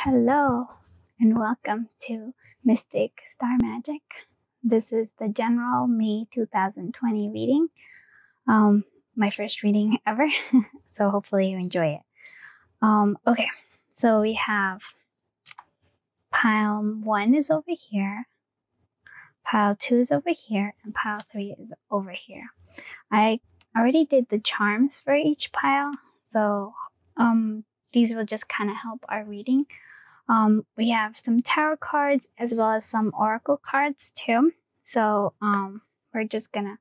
Hello and welcome to Mystic Star Magic. This is the general May 2020 reading. My first reading ever, so hopefully you enjoy it. Okay, so we have pile 1 is over here, pile 2 is over here, and pile 3 is over here. I already did the charms for each pile, so these will just kind of help our reading. We have some tarot cards as well as some oracle cards too. So we're just gonna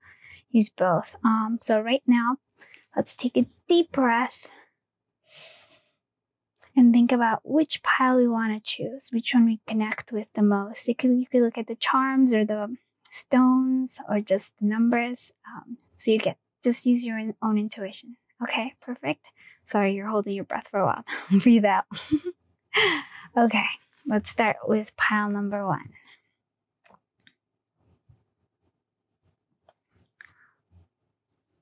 use both. So right now, let's take a deep breath and think about which pile we want to choose, which one we connect with the most. You could look at the charms or the stones or just the numbers. So you just use your own intuition. Okay, perfect. Sorry, you're holding your breath for a while. Breathe out. Okay, let's start with pile number 1.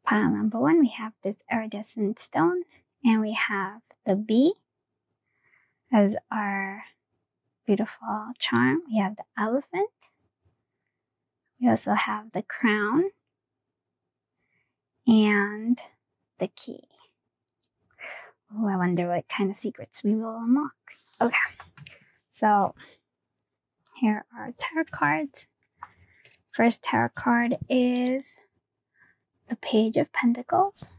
Pile number 1, we have this iridescent stone, and we have the bee as our beautiful charm. We have the elephant. We also have the crown and the key. Oh, I wonder what kind of secrets we will unlock. Okay, so here are tarot cards. First tarot card is the Page of Pentacles.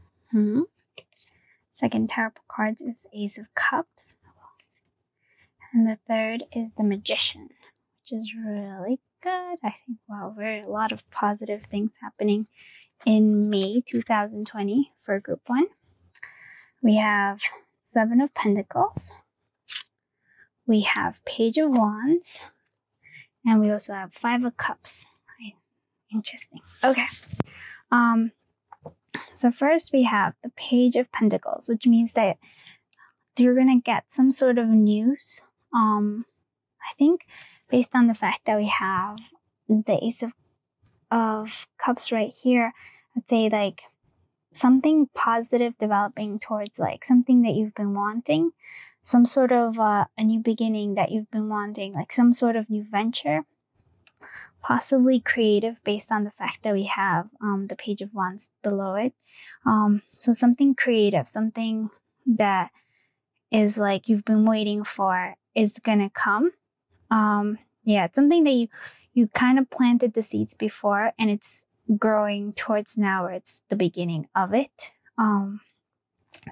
Second tarot card is Ace of Cups. And the third is the Magician, which is really good. I think, wow, very a lot of positive things happening in May 2020 for group 1. We have 7 of Pentacles. We have Page of Wands. And we also have 5 of Cups. Interesting. Okay. So first we have the Page of Pentacles, which means that you're going to get some sort of news. I think based on the fact that we have the Ace of Cups right here, I'd say like something positive developing towards like something that you've been wanting, some sort of a new beginning that you've been wanting, like some sort of new venture, possibly creative based on the fact that we have the Page of Wands below it. So something creative, something that is like you've been waiting for is gonna come. Yeah, it's something that you kind of planted the seeds before and it's growing towards now where it's the beginning of it. And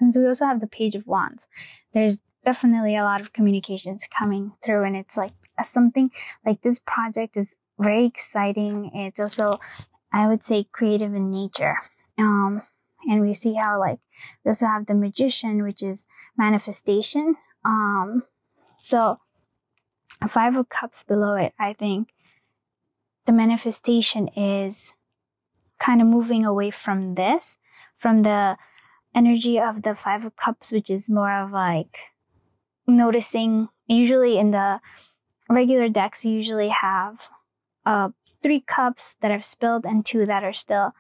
so we also have the Page of Wands. There's definitely a lot of communications coming through, and it's like something like this project is very exciting. It's also, I would say, creative in nature. And we see how like we also have the Magician, which is manifestation. So 5 of Cups below it, I think the manifestation is kind of moving away from this, from the energy of the 5 of Cups, which is more of like noticing. Usually in the regular decks, you usually have 3 cups that have spilled and 2 that are still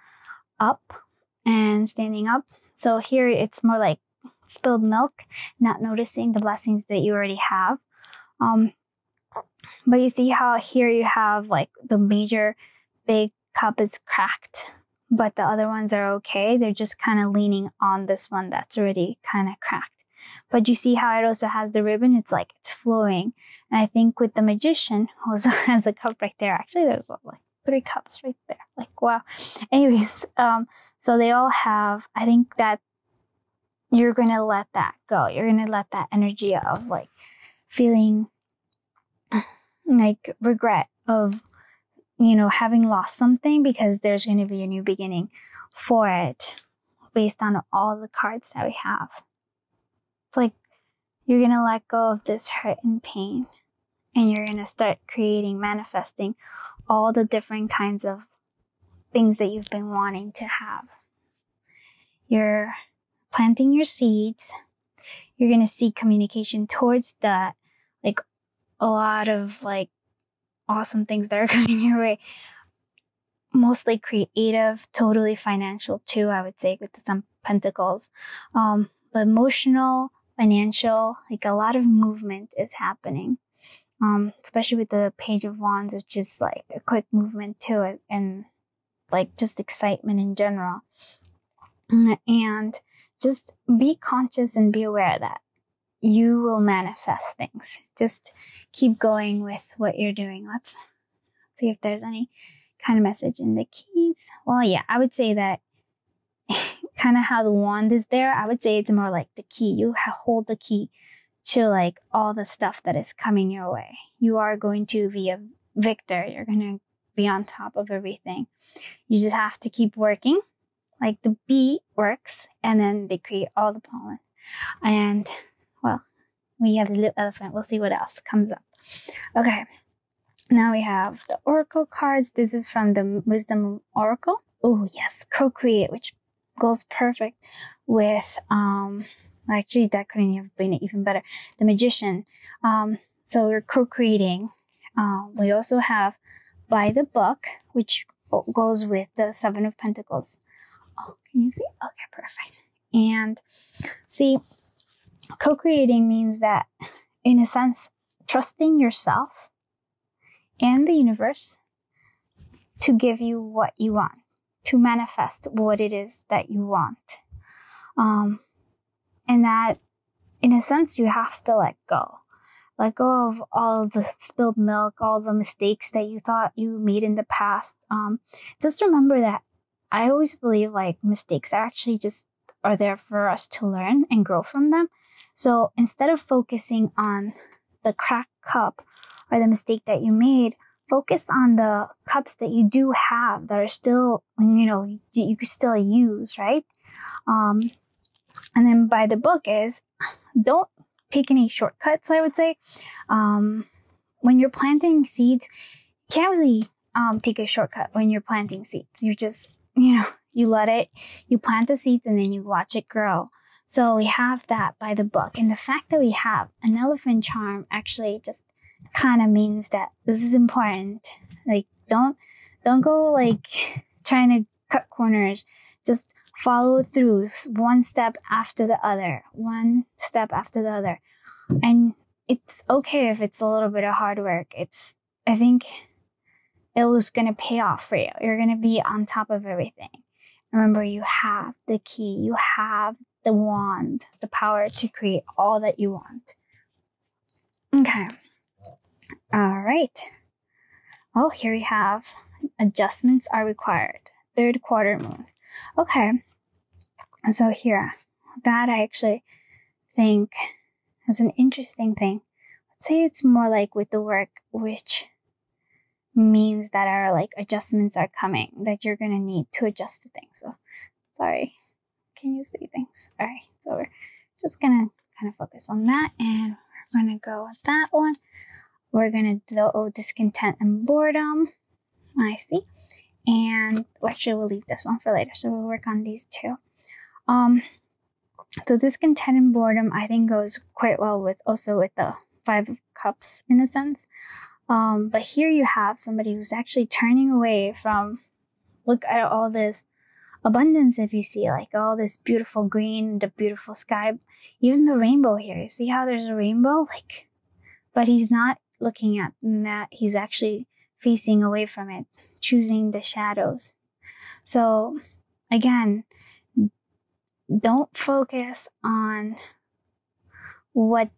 up and standing up. So here it's more like spilled milk, not noticing the blessings that you already have. But you see how here you have like the major big cup is cracked, but the other ones are okay. They're just kind of leaning on this one that's already kind of cracked. But you see how it also has the ribbon? It's like it's flowing. And I think with the Magician also has a cup right there. Actually, there's like 3 cups right there. Like, wow. Anyways, so they all have, I think that you're going to let that go. You're going to let that energy of like feeling like regret of, having lost something, because there's going to be a new beginning for it based on all the cards that we have. It's like you're going to let go of this hurt and pain, and you're going to start creating, manifesting all the different kinds of things that you've been wanting to have. You're planting your seeds. You're going to see communication towards that, like a lot of like awesome things that are coming your way. Mostly creative, totally financial too, I would say, with some pentacles. But emotional, financial, like a lot of movement is happening. Especially with the Page of Wands, which is like a quick movement to it, and like just excitement in general. And just be conscious and be aware that you will manifest things. Just keep going with what you're doing. Let's see if there's any kind of message in the keys. Well, yeah, I would say that kind of how the wand is there, I would say it's more like the key. You hold the key to like all the stuff that is coming your way. You are going to be a victor. You're going to be on top of everything. You just have to keep working. Like the bee works, and then they create all the pollen. And, well, we have the little elephant. We'll see what else comes up. Okay. Now we have the Oracle cards. This is from the Wisdom Oracle. Oh, yes. Co-create, which goes perfect with, actually, that couldn't have been even better. The Magician. So we're co-creating. We also have By the Book, which goes with the Seven of Pentacles. Oh, can you see? Okay, perfect. And see, co-creating means that, in a sense, trusting yourself and the universe to give you what you want, to manifest what it is that you want. And that, in a sense, you have to let go. Let go of all the spilled milk, all the mistakes that you thought you made in the past. Just remember that I always believe like mistakes are there for us to learn and grow from them. So instead of focusing on the cracked cup or the mistake that you made, focus on the cups that you do have that are still, you could still use, right? And then By the Book is, don't take any shortcuts, I would say. When you're planting seeds, you can't really take a shortcut when you're planting seeds. You just, you plant the seeds and then you watch it grow. So we have that By the Book. And the fact that we have an elephant charm actually just kind of means that this is important. Like, don't go like trying to cut corners. Just follow through one step after the other. And it's okay if it's a little bit of hard work. I think it was going to pay off for you. You're going to be on top of everything. Remember, you have the key. You have the wand, the power to create all that you want. Okay. All right. Oh, here we have adjustments are required. Third quarter moon. Okay. So here, that I actually think is an interesting thing. Let's say it's more like with the work, which means that our like adjustments are coming, that you're going to need to adjust to things. So, sorry. Can you see things? All right. So we're just going to kind of focus on that, and we're going to go with that one. We're going to do discontent and boredom. I see. And actually, we'll leave this one for later. So we'll work on these two. So discontent and boredom, I think, goes quite well with the Five of Cups in a sense. But here you have somebody who's actually turning away from, look at all this abundance. If you see like all this beautiful green, the beautiful sky, even the rainbow here, you see how there's a rainbow? But he's not looking at that. He's actually facing away from it, choosing the shadows. So again, don't focus on what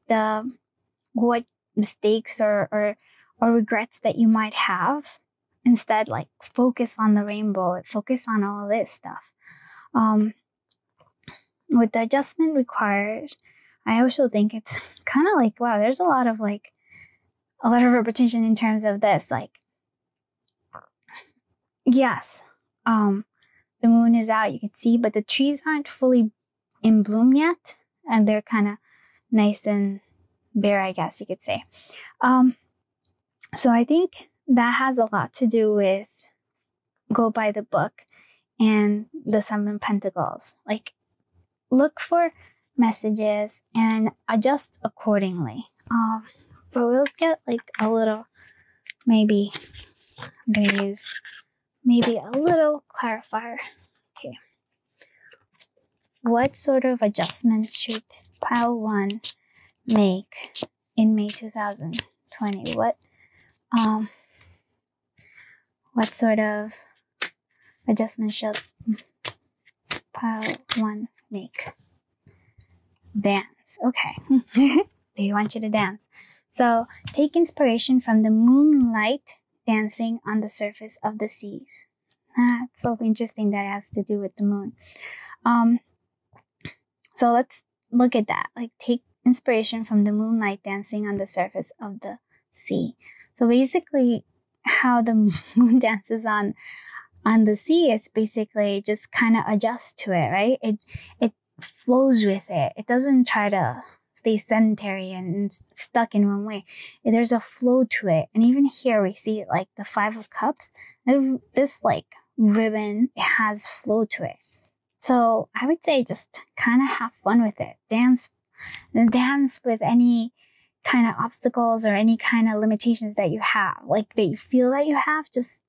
mistakes or regrets that you might have. Instead, like, focus on the rainbow, focus on all this stuff. With the adjustment required, I also think it's kind of like, wow, there's a lot of repetition in terms of this. Like, yes, the moon is out, you can see, but the trees aren't fully in bloom yet, and they're kind of nice and bare, I guess you could say. So I think that has a lot to do with go by the book and the Seven of Pentacles. Like, look for messages and adjust accordingly. But we'll get like a little, maybe I'm gonna use maybe a little clarifier. Okay. What sort of adjustments should pile 1 make in May 2020? What sort of adjustment should pile 1 make? Dance. Okay. They want you to dance. So take inspiration from the moonlight dancing on the surface of the seas. It's so interesting that it has to do with the moon. So let's look at that. Like, take inspiration from the moonlight dancing on the surface of the sea. So basically, how the moon dances on the sea is basically just kind of adjust to it, right? It flows with it. It doesn't try to stay sedentary and stuck in one way. There's a flow to it. And even here we see like the 5 of Cups. This like ribbon, it has flow to it. So I would say just kind of have fun with it. Dance with any kind of obstacles or any kind of limitations that you have, like that you feel that you have. Just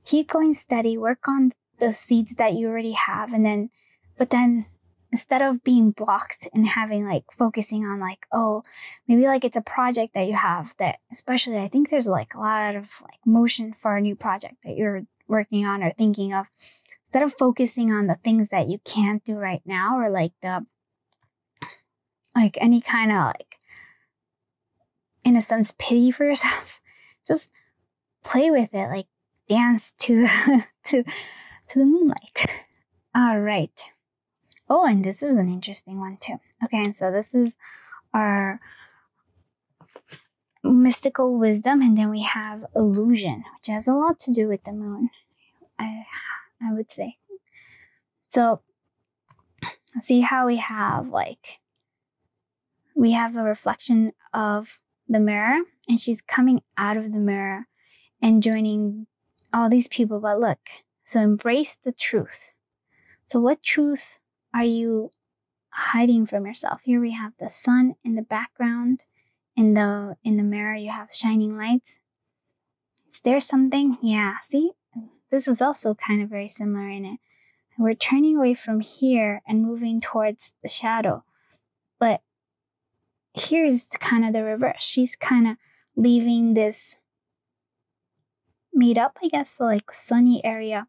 keep going steady, work on the seeds that you already have. But then instead of being blocked and having like focusing on like, oh, maybe like it's a project that you have that, especially I think there's like a lot of like motion for a new project that you're working on or thinking of. Instead of focusing on the things that you can't do right now, or like any kind of like, in a sense, pity for yourself, just play with it, like dance to the moonlight. All right. Oh, and this is an interesting one too. Okay, and so this is our mystical wisdom, and then we have illusion, which has a lot to do with the moon, I would say. So see how we have a reflection of the mirror, and she's coming out of the mirror and joining all these people. But look, so embrace the truth. So what truth are you hiding from yourself? Here we have the sun in the background. In the mirror, you have shining lights. Is there something? Yeah, see? This is also kind of very similar in it. We're turning away from here and moving towards the shadow. But here's kind of the reverse. She's kind of leaving this made up, I guess, like sunny area,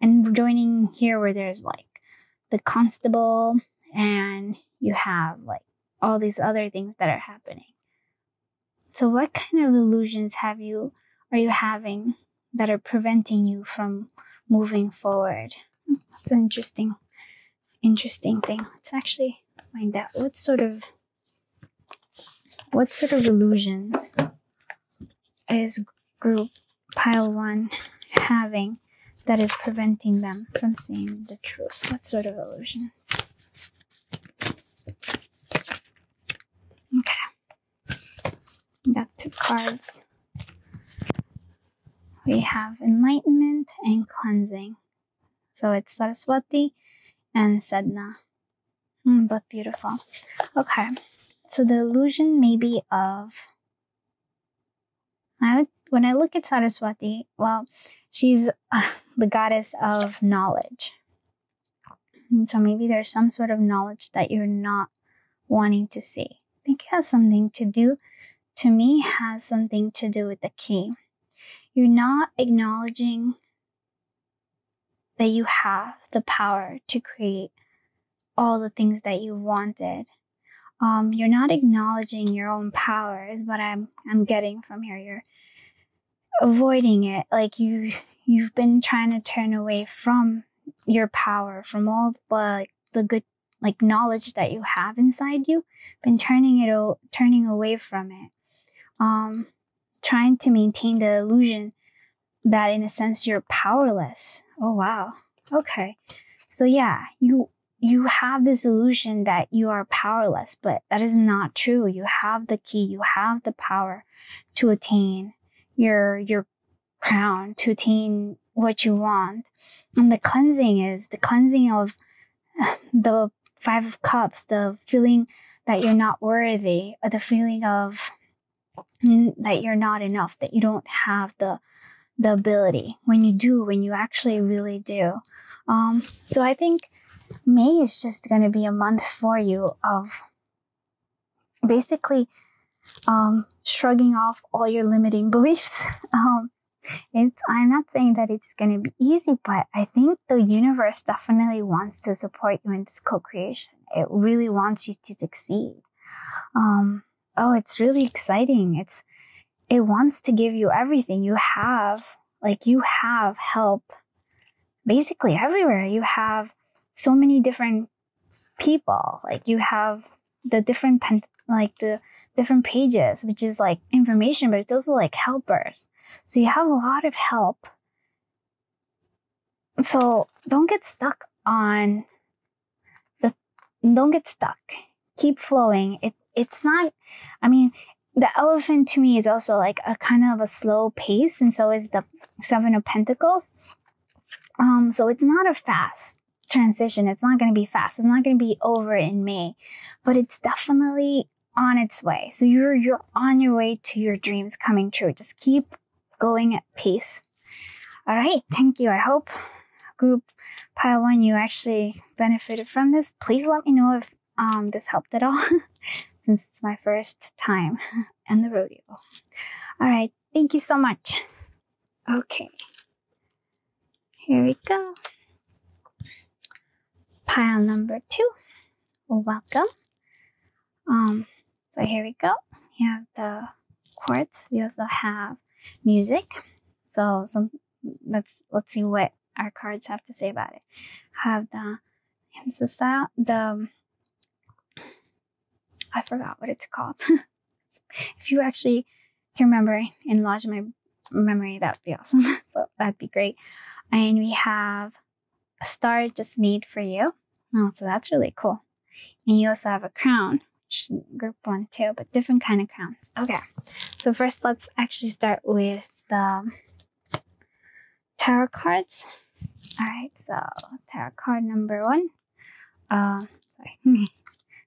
and joining here where there's like the constable and you have like all these other things that are happening. So what kind of illusions are you having that are preventing you from moving forward? It's an interesting thing. Let's actually find out what sort of illusions is group pile 1 having that is preventing them from seeing the truth. What sort of illusions? Okay. Got 2 cards. We have enlightenment and cleansing. So it's Saraswati and Sedna. Both beautiful. Okay. So the illusion may be of... when I look at Saraswati, well, she's the goddess of knowledge. And so maybe there's some sort of knowledge that you're not wanting to see. I think it has something to do, to me, has something to do with the key. You're not acknowledging that you have the power to create all the things that you wanted. You're not acknowledging your own power is what I'm getting from here. You're avoiding it. Like you've been trying to turn away from your power, from all the good knowledge that you have inside you. Been turning away from it. Trying to maintain the illusion that in a sense you're powerless. Oh wow. Okay. So yeah, you have this illusion that you are powerless, but that is not true. You have the key, you have the power to attain your crown, to attain what you want. And the cleansing is the cleansing of the 5 of Cups, the feeling that you're not worthy, or the feeling of that you're not enough, that you don't have the ability. When you actually really do. So I think May is just going to be a month for you of basically shrugging off all your limiting beliefs. I'm not saying that it's going to be easy, but I think the universe definitely wants to support you in this co-creation. It really wants you to succeed. It's really exciting. It wants to give you everything. You have help basically everywhere. You have so many different people. Like you have the different the different pages, which is like information, but it's also like helpers. So you have a lot of help. So don't get stuck. Keep flowing. It's not, I mean, the elephant to me is also like a kind of a slow pace, and so is the Seven of Pentacles. So it's not a fast transition. It's not going to be fast. It's not going to be over in May, but it's definitely on its way. So you're on your way to your dreams coming true. Just keep going at pace. All right. Thank you. I hope group pile 1, you actually benefited from this. Please let me know if this helped at all since it's my first time in the rodeo. All right. Thank you so much. Okay. Here we go. Pile number 2. Welcome. So here we go. We have the quartz. We also have music. So let's see what our cards have to say about it. Have I forgot what it's called. If you actually can remember, enlarge my memory, that would be awesome. So that'd be great. And we have a star just made for you. Oh, so that's really cool. And you also have a crown, which group 1 too, but different kind of crowns. Okay. So first, let's actually start with the tarot cards. All right. So tarot card number 1.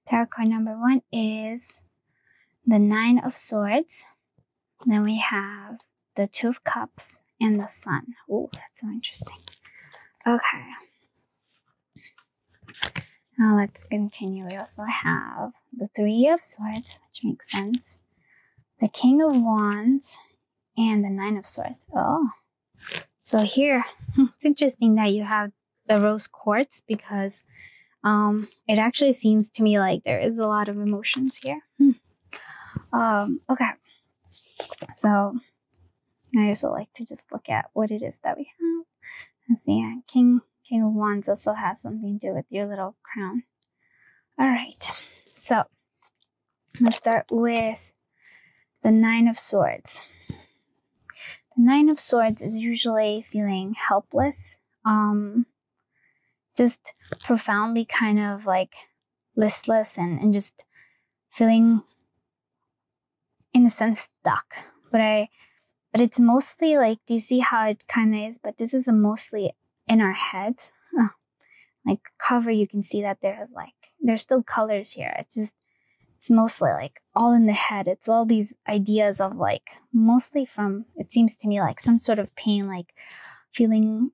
Tarot card number 1 is the 9 of Swords. Then we have the 2 of Cups and the Sun. Oh, that's so interesting. Okay. Now let's continue. We also have the 3 of Swords, which makes sense. The King of Wands and the 9 of Swords. Oh, so here, it's interesting that you have the rose quartz because it actually seems to me like there is a lot of emotions here. Okay. So I also like to just look at what it is that we have. Let's see. King of Wands also has something to do with your little crown. All right. So let's start with the 9 of Swords. The 9 of Swords is usually feeling helpless, just profoundly kind of like listless and just feeling, in a sense, stuck. But it's mostly like, do you see how it kind of is? But this is mostly in our heads. Like cover, you can see that there's still colors here. It's mostly like all in the head. It's all these ideas of like, mostly from, it seems to me like some sort of pain, like feeling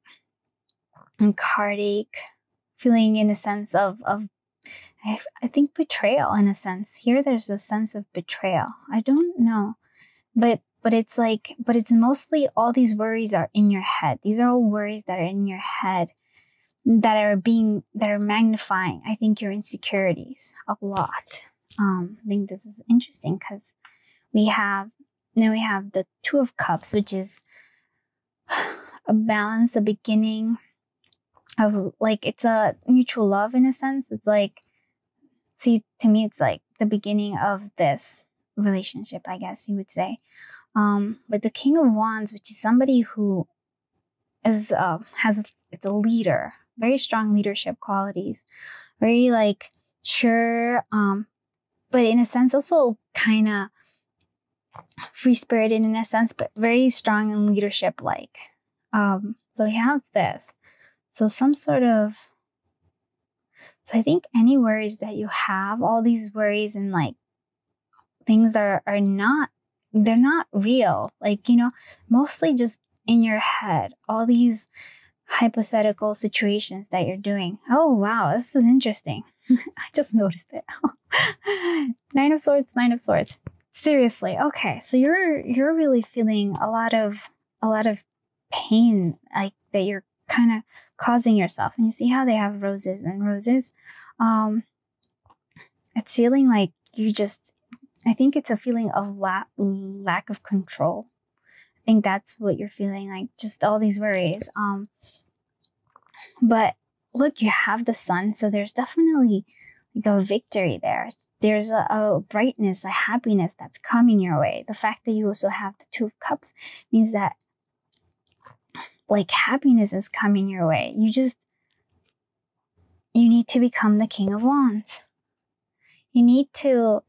heartache, feeling in a sense of I think betrayal in a sense. Here there's a sense of betrayal. I don't know. But it's mostly all these worries are in your head. These are all worries that are in your head that are magnifying, I think, your insecurities a lot. I think this is interesting because we have the 2 of Cups, which is a balance, a beginning of like, it's a mutual love in a sense. It's like, see, to me, it's like the beginning of this relationship, I guess you would say. But the King of Wands, which is somebody who is has a leader, very strong leadership qualities, very like sure, but in a sense also kind of free spirited in a sense, but very strong in leadership like. So we have this. So I think any worries that you have, all these worries and like things are not, they're not real. Like, mostly just in your head, all these hypothetical situations that you're doing. Oh, wow, this is interesting. I just noticed it. Nine of Swords, Nine of Swords. Seriously. Okay. So you're really feeling a lot of pain, like that you're kind of causing yourself. And you see how they have roses and roses. It's feeling like I think it's a feeling of lack of control. I think that's what you're feeling, like just all these worries. But look, you have the sun, so there's definitely like a victory there. There's a brightness, a happiness that's coming your way. The fact that you also have the Two of Cups means that like happiness is coming your way. You need to become the King of Wands. You need to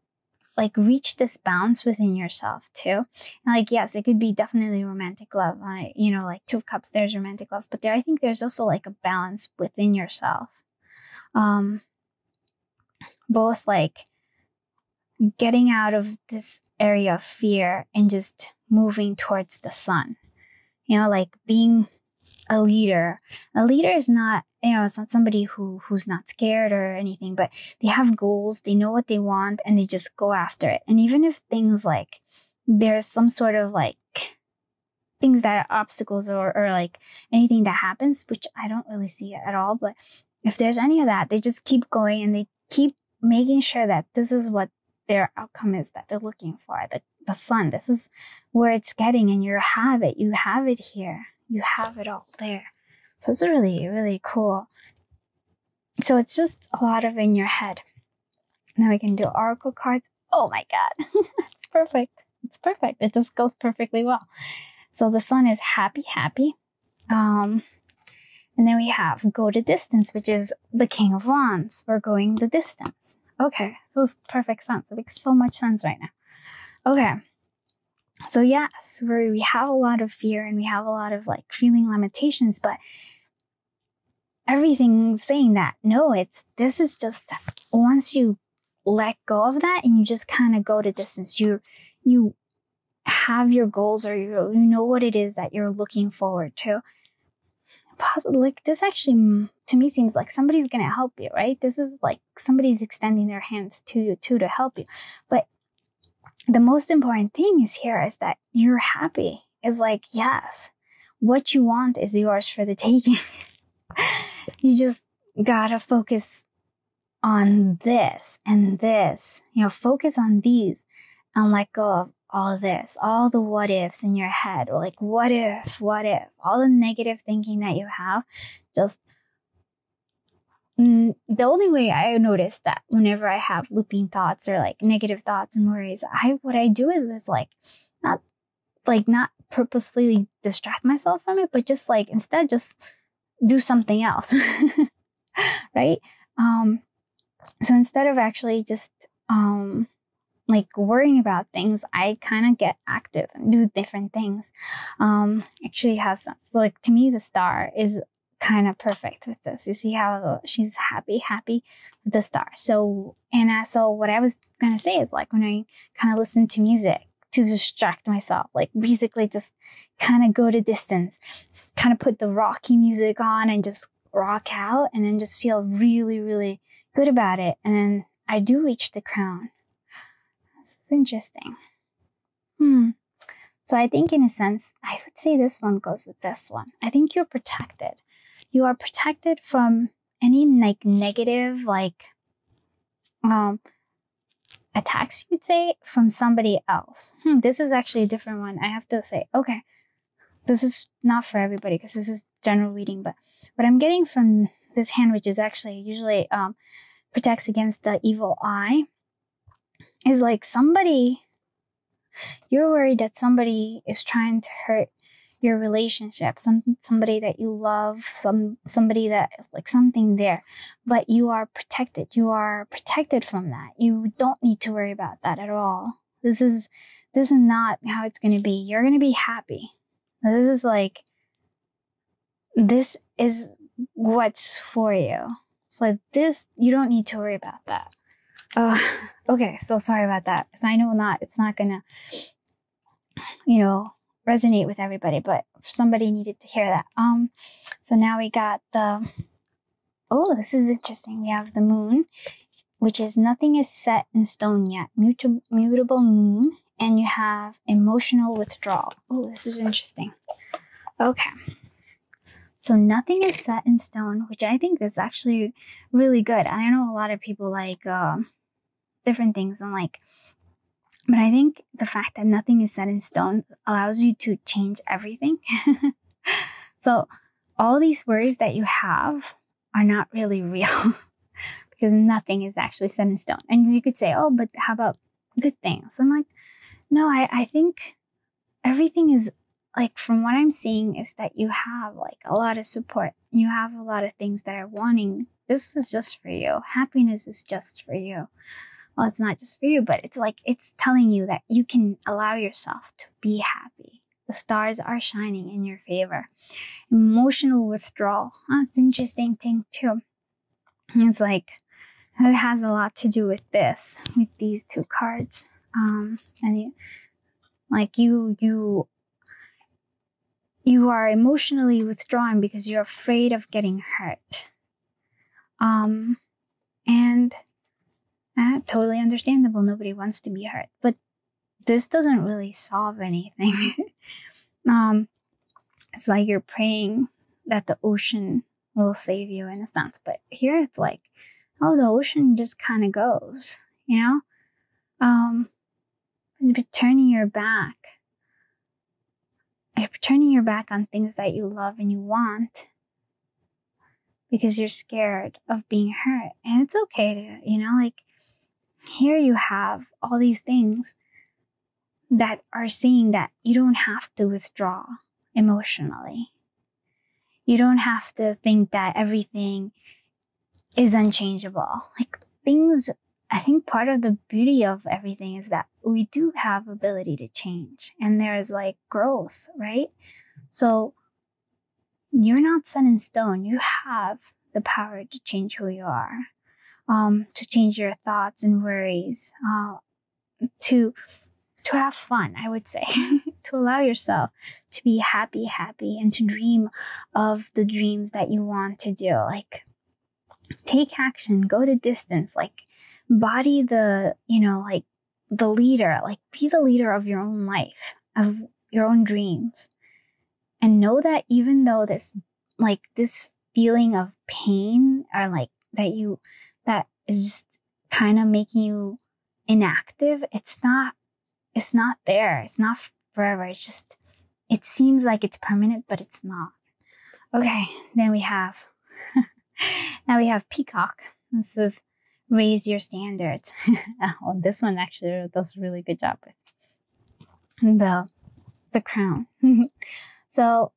like reach this balance within yourself too. And like, yes, it could be definitely romantic love. Like Two of Cups, there's romantic love, but I think there's also like a balance within yourself. Both like getting out of this area of fear and just moving towards the sun, like being a leader. A leader is not, it's not somebody who's not scared or anything, but they have goals, they know what they want, and they just go after it. And even if things like, there's some sort of like things that are obstacles or like anything that happens, which I don't really see it at all, but if there's any of that, they just keep going and they keep making sure that this is what their outcome is that they're looking for. The sun, this is where it's getting, and you have it here. You have it all there. So it's really, really cool. So it's just a lot of in your head. Now we can do oracle cards. Oh my God. It's perfect. It's perfect. It just goes perfectly well. So the sun is happy. And then we have go the distance, which is the King of Wands. We're going the distance. Okay. So it's perfect sense. It makes so much sense right now. Okay. So yes, we have a lot of fear and we have a lot of like feeling limitations, but everything's saying that no, this is just once you let go of that and you just kind of go the distance, you have your goals, or you know what it is that you're looking forward to. Like this actually to me seems like somebody's gonna help you, right? This is like somebody's extending their hands to you too to help you. But the most important thing is that you're happy. It's like, yes, what you want is yours for the taking. You just gotta focus on this and this, focus on these and let go of all this, all the what ifs in your head, or like, what if, all the negative thinking that you have. Just the only way I notice that whenever I have looping thoughts or like negative thoughts and worries, what I do is like, not purposefully distract myself from it, but just like instead just do something else. Right? So instead of actually just like worrying about things, I kind of get active and do different things. Actually has sense. Like to me, the star is kind of perfect with this. You see how she's happy with the star. So what I was gonna say is like when I kind of listen to music to distract myself, like basically just kind of go the distance, kind of put the rocky music on and just rock out, and then just feel really, really good about it. And then I do reach the crown. This is interesting. So I think in a sense, I would say this one goes with this one. I think you're protected. You are protected from any like negative, like, attacks, you'd say, from somebody else. This is actually a different one. I have to say, okay, this is not for everybody because this is general reading, but what I'm getting from this hand, which is actually usually, protects against the evil eye, is like you're worried that somebody is trying to hurt your relationship, somebody that you love, somebody that is like something there, but you are protected. You are protected from that. You don't need to worry about that at all. This is not how it's going to be. You're going to be happy. This is what's for you. It's like this, you don't need to worry about that. Okay, so sorry about that. So I know it's not gonna, resonate with everybody, but somebody needed to hear that. So now we got the oh, this is interesting. We have the moon, which is nothing is set in stone yet. Mutable moon. And you have emotional withdrawal. Oh, this is interesting. Okay. So nothing is set in stone, which I think is actually really good. I know a lot of people like different things and like, but I think the fact that nothing is set in stone allows you to change everything. So all these worries that you have are not really real because nothing is actually set in stone. And you could say, oh, but how about good things? I'm like, no, I think everything is like, from what I'm seeing is that you have like a lot of support. You have a lot of things that are wanting. This is just for you. Happiness is just for you. Well, it's not just for you, but it's like, it's telling you that you can allow yourself to be happy. The stars are shining in your favor. Emotional withdrawal. Oh, it's an interesting thing too. It's like, it has a lot to do with this, with these two cards. And you are emotionally withdrawn because you're afraid of getting hurt. And totally understandable. Nobody wants to be hurt, but this doesn't really solve anything. It's like you're praying that the ocean will save you in a sense, but here it's like, oh, the ocean just kind of goes, you know? But turning your back on things that you love and you want because you're scared of being hurt. And it's okay to, you know, like here you have all these things that are saying that you don't have to withdraw emotionally. You don't have to think that everything is unchangeable. Like things, I think part of the beauty of everything is that we do have ability to change and there's like growth, right? So you're not set in stone. You have the power to change who you are, to change your thoughts and worries, to have fun, I would say, to allow yourself to be happy, and to dream of the dreams that you want to do. Like take action, go the distance, like embody the, you know, like the leader, like be the leader of your own life, of your own dreams. And know that even though this feeling of pain or like that is just kind of making you inactive, it's not there. It's not forever. It's just, it seems like it's permanent, but it's not. Okay. Then we have, now we have Peacock. This is raise your standards. Oh, this one actually does a really good job with the crown. So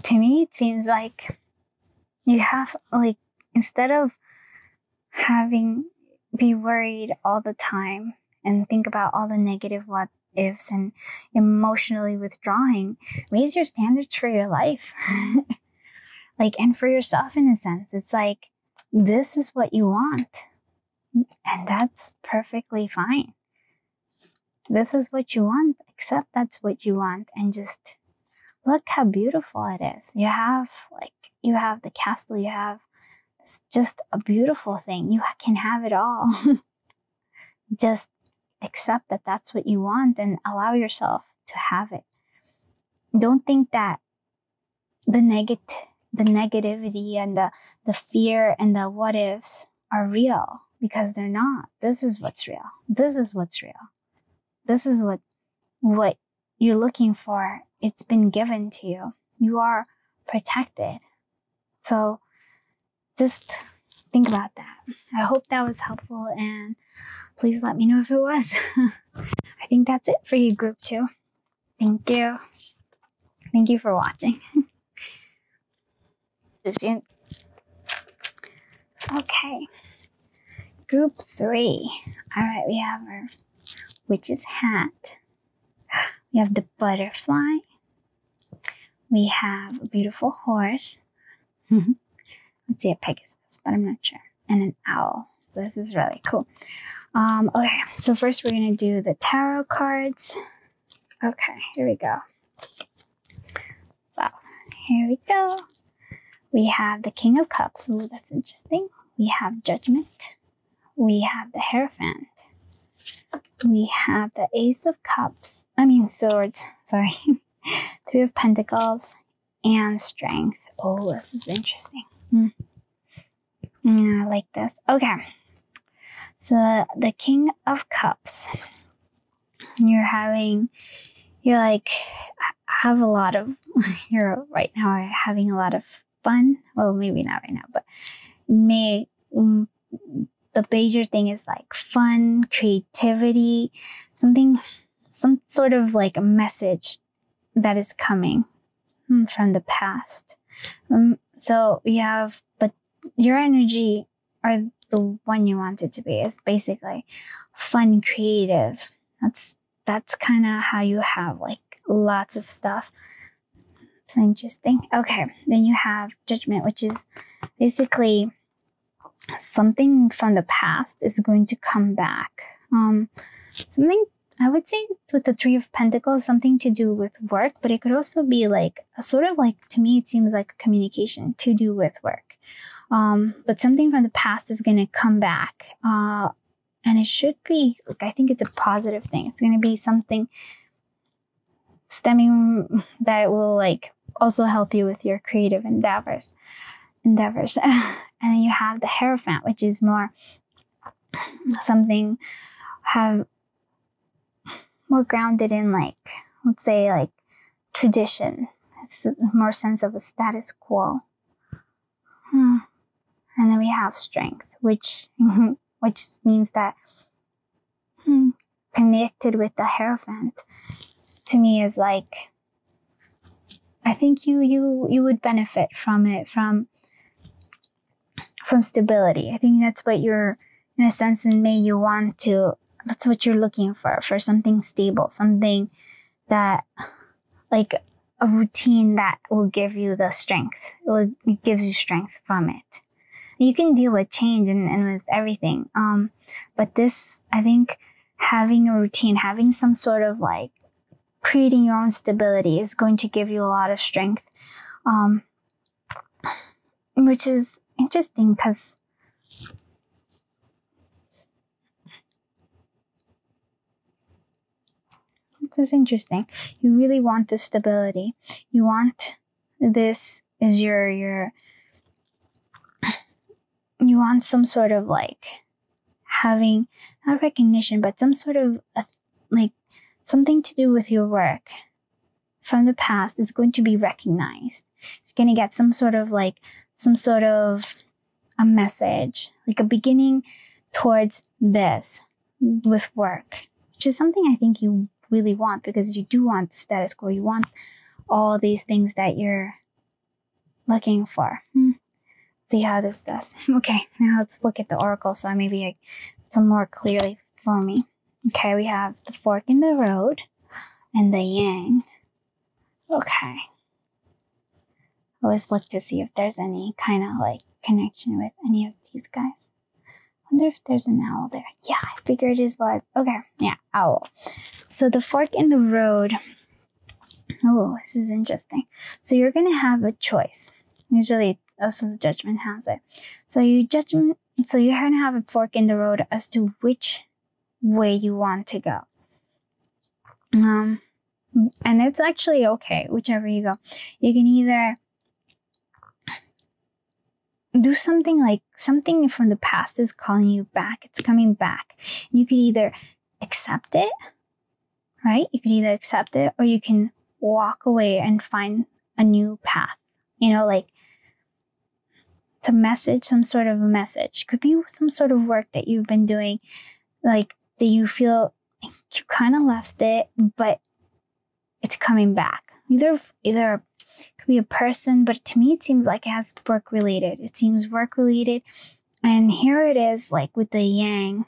to me, it seems like you have like, instead of be worried all the time and think about all the negative what ifs and emotionally withdrawing, raise your standards for your life. Like, and for yourself in a sense. It's like, this is what you want. And that's perfectly fine. This is what you want. Accept that's what you want. And just look how beautiful it is. You have the castle, you have, it's just a beautiful thing. You can have it all. Just accept that that's what you want and allow yourself to have it. Don't think that the negativity and the fear and the what ifs are real, because they're not. This is what's real. This is what's real. This is what you're looking for. It's been given to you. You are protected. So just think about that. I hope that was helpful, and please let me know if it was. I think that's it for you, group 2. Thank you. Thank you for watching. Okay. Group 3. All right, we have our witch's hat. We have the butterfly. We have a beautiful horse. Let's see, a Pegasus, but I'm not sure. And an owl. So this is really cool. Okay, so first we're going to do the tarot cards. Okay, here we go. So, here we go. We have the King of Cups. Ooh, that's interesting. We have Judgment. We have the Hierophant. We have the Ace of Cups. Swords. Sorry. Three of Pentacles and Strength. Oh, this is interesting. I like this. Okay. So the King of Cups. You're right now having a lot of fun. Well, maybe not right now, but the major thing is like fun, creativity, some sort of like a message that is coming from the past. So we have, but your energy are the one you want it to be. It's basically fun, creative. That's kind of how you have like lots of stuff. It's interesting. Okay, then you have Judgment, which is basically something from the past is going to come back. Something, I would say with the Three of Pentacles, something to do with work, but it could also be like a sort of like, to me, it seems like a communication to do with work. But something from the past is going to come back. And it should be, like, I think it's a positive thing. It's going to be something stemming that will like also help you with your creative endeavors. And then you have the Hierophant, which is more something more grounded in like, let's say like tradition. It's more sense of a status quo. And then we have Strength, which means that connected with the Hierophant to me is like, I think you would benefit from it, from stability. I think that's what you're, in a sense, that's what you're looking for something stable, something that, like a routine that will give you the strength. It gives you strength from it. You can deal with change and with everything. But this, I think, having a routine, having some sort of like creating your own stability is going to give you a lot of strength. Which is interesting because it's interesting. You really want the stability. You want this is you want some sort of like having not recognition, but some sort of like something to do with your work from the past is going to be recognized. It's going to get some sort of a message, like a beginning towards this with work, which is something I think you really want, because you do want the status quo. You want all these things that you're looking for. See how this does. Okay, now let's look at the oracle so maybe some more clearly for me. Okay, we have the fork in the road and the yang. Okay. Always look to see if there's any kind of like connection with any of these guys. Wonder if there's an owl there. Yeah, I figured it was. Okay, yeah, owl. So the fork in the road. Oh, this is interesting. So you're gonna have a choice. Usually, also the Judgment has it. So you're gonna have a fork in the road as to which way you want to go. And it's actually okay, whichever you go. You can either do something from the past is calling you back. It's coming back. You could either accept it, right? You could either accept it or you can walk away and find a new path. Like to message, some sort of a message. Could be some sort of work that you've been doing, like that you feel you kind of left it, but it's coming back. Either could be a person, but to me it seems like it has work related. It seems work related. And here it is like with the yang.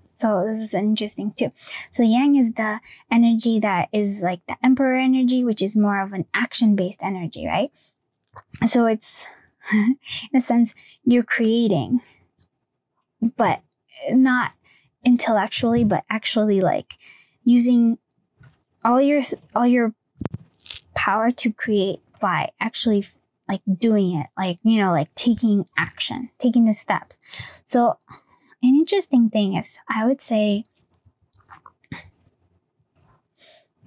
So this is interesting too. So yang is the energy that is like the emperor energy, which is more of an action based energy, right? So it's in a sense you're creating, but not intellectually, but actually like using all your power to create by actually like doing it, like, like taking action, taking the steps. So an interesting thing is, I would say,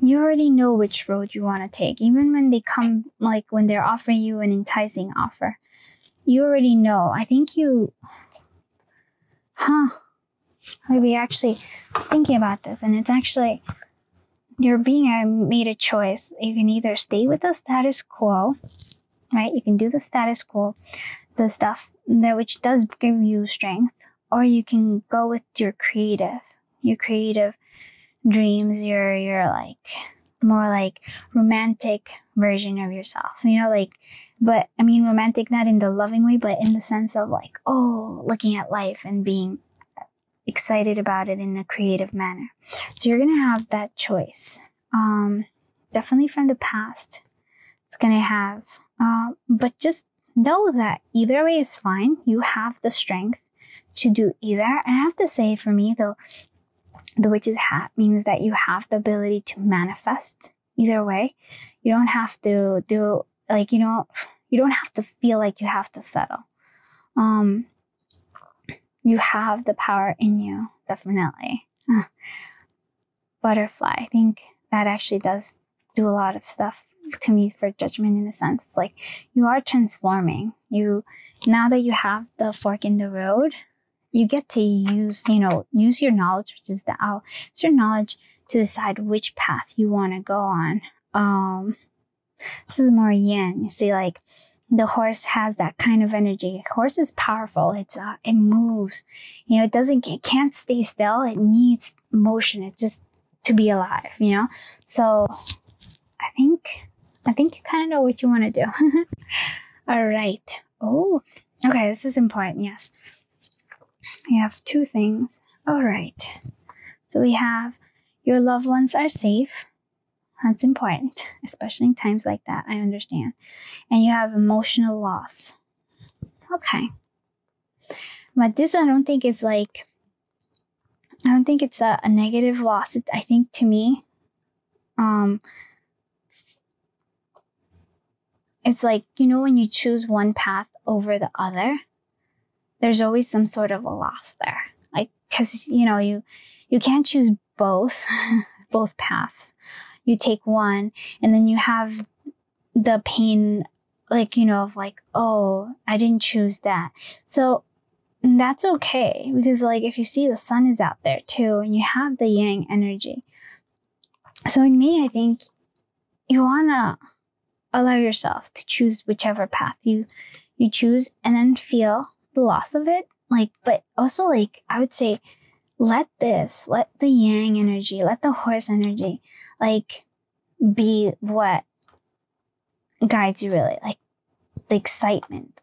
you already know which road you want to take. Even when they come, like when they're offering you an enticing offer, you already know. I think maybe actually I was thinking about this, and it's actually, you're being made a choice. You can either stay with the status quo, right? You can do the status quo, the stuff that which does give you strength, or you can go with your creative dreams, your like more like romantic version of yourself, but I mean romantic not in the loving way, but in the sense of like, looking at life and being excited about it in a creative manner. So you're gonna have that choice. Definitely from the past, it's gonna have, but just know that either way is fine. You have the strength to do either. And I have to say, for me though, the witch's hat means that you have the ability to manifest either way. You don't have to do, like, you don't have to feel like you have to settle. You have the power in you, definitely. Butterfly, I think that actually does do a lot of stuff to me for judgment, in a sense. It's like you are transforming. Now that you have the fork in the road, you get to use your knowledge, which is the owl. Use your knowledge to decide which path you want to go on. This is more yin. You see, like, the horse has that kind of energy. Horse is powerful. It moves. It can't stay still. It needs motion. It's just to be alive, So I think you kind of know what you want to do. All right. Oh, okay. This is important. Yes. We have two things. All right. So we have your loved ones are safe. That's important, especially in times like that. I understand. And you have emotional loss. Okay. But this, I don't think it's a negative loss. I think, to me, it's like, when you choose one path over the other, there's always some sort of a loss there. Like, cause you can't choose both paths. You take one and then you have the pain, like, of like, oh, I didn't choose that. So that's okay, because like, if you see the sun is out there too, and you have the yang energy. So in me, I think you want to allow yourself to choose whichever path you choose, and then feel the loss of it. Like, but also, like, I would say, let the yang energy, let the horse energy, like, be what guides you, really, like the excitement